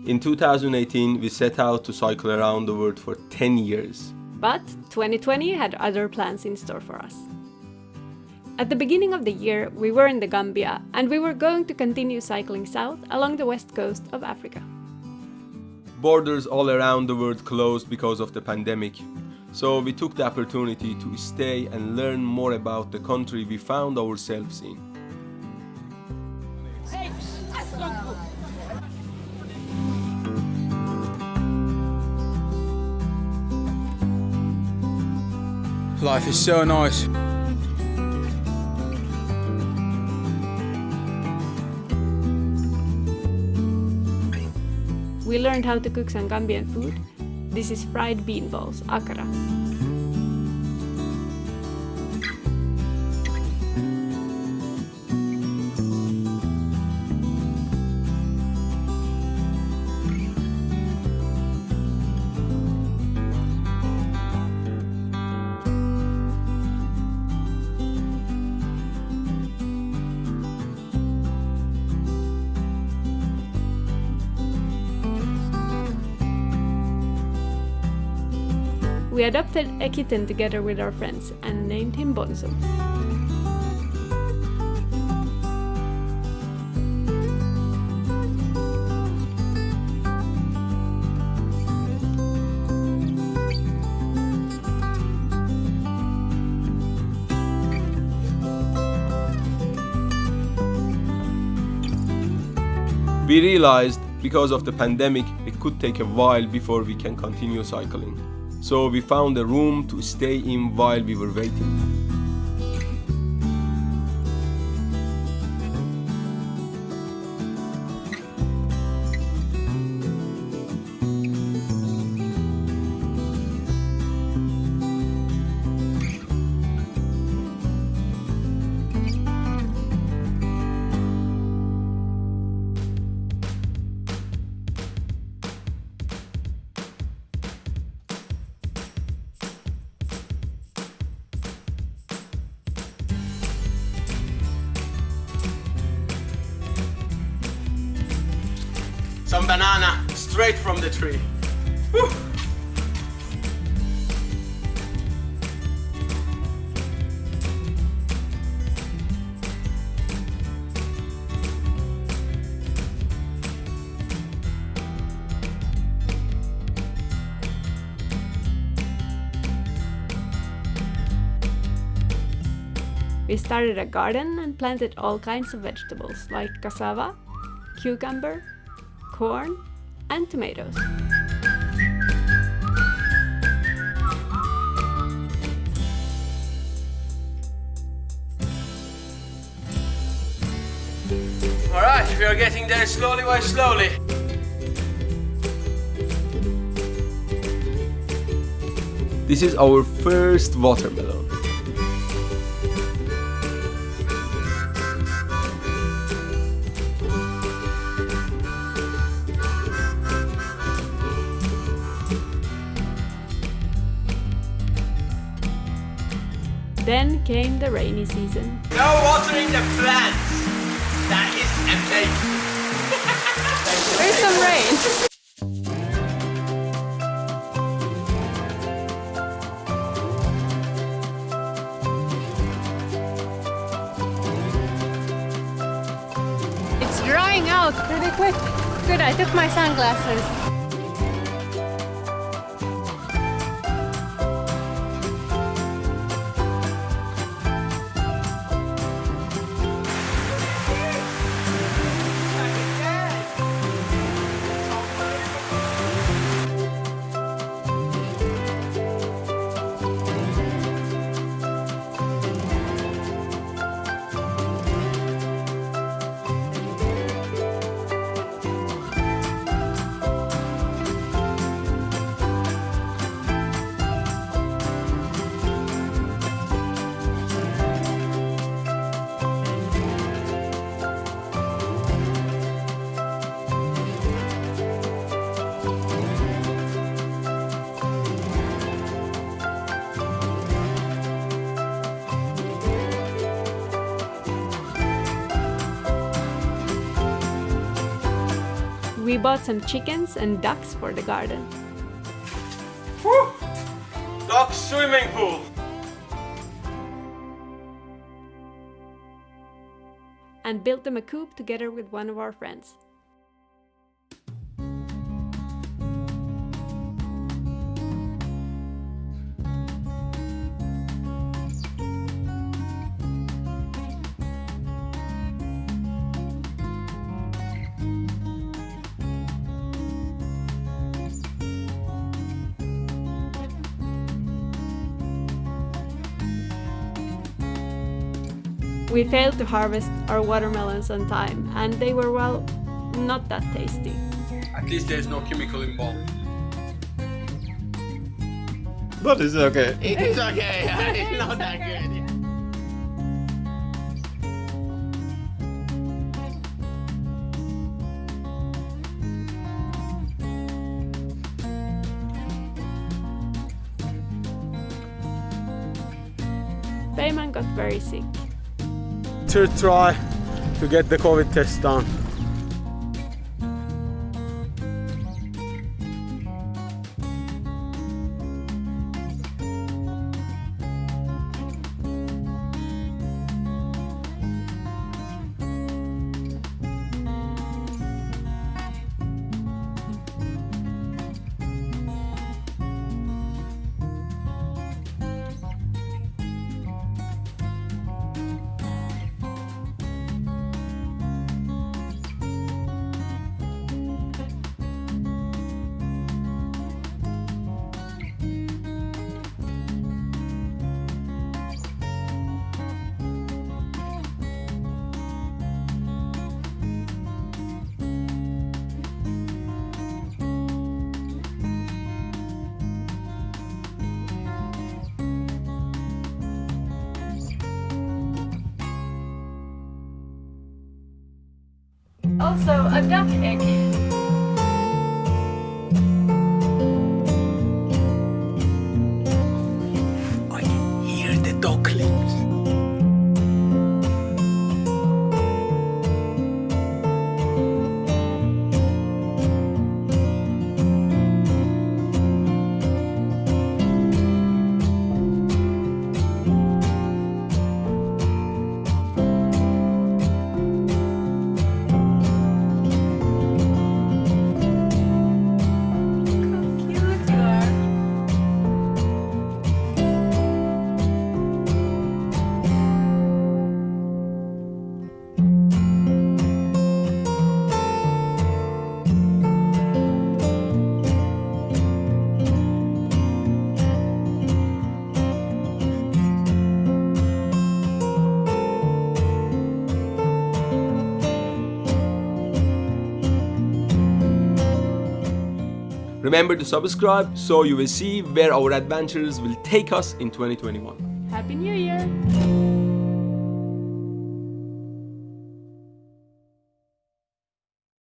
In 2018, we set out to cycle around the world for 10 years. But 2020 had other plans in store for us. At the beginning of the year, we were in the Gambia, and we were going to continue cycling south along the west coast of Africa. Borders all around the world closed because of the pandemic, so we took the opportunity to stay and learn more about the country we found ourselves in. Life is so nice. We learned how to cook some Gambian food. This is fried bean balls, akara. We adopted a kitten together with our friends and named him Bonzo. We realized because of the pandemic, it could take a while before we can continue cycling. So we found a room to stay in while we were waiting. Some banana straight from the tree. Whew. We started a garden and planted all kinds of vegetables like cassava, cucumber, corn, and tomatoes. Alright, we are getting there slowly by slowly. This is our first watermelon. Then came the rainy season. No watering the plants! That is amazing! There's some rain! It's drying out pretty quick. Good, I took my sunglasses. we bought some chickens and ducks for the garden. Whew! Duck swimming pool! And built them a coop together with one of our friends. We failed to harvest our watermelons on time, and they were, well, not that tasty. At least there's no chemical involved. But it's okay. It's okay, it's not that good. Peyman got very sick. To try to get the COVID test done. Also, a duck egg. I can hear the ducklings. Remember to subscribe so you will see where our adventures will take us in 2021. Happy New Year!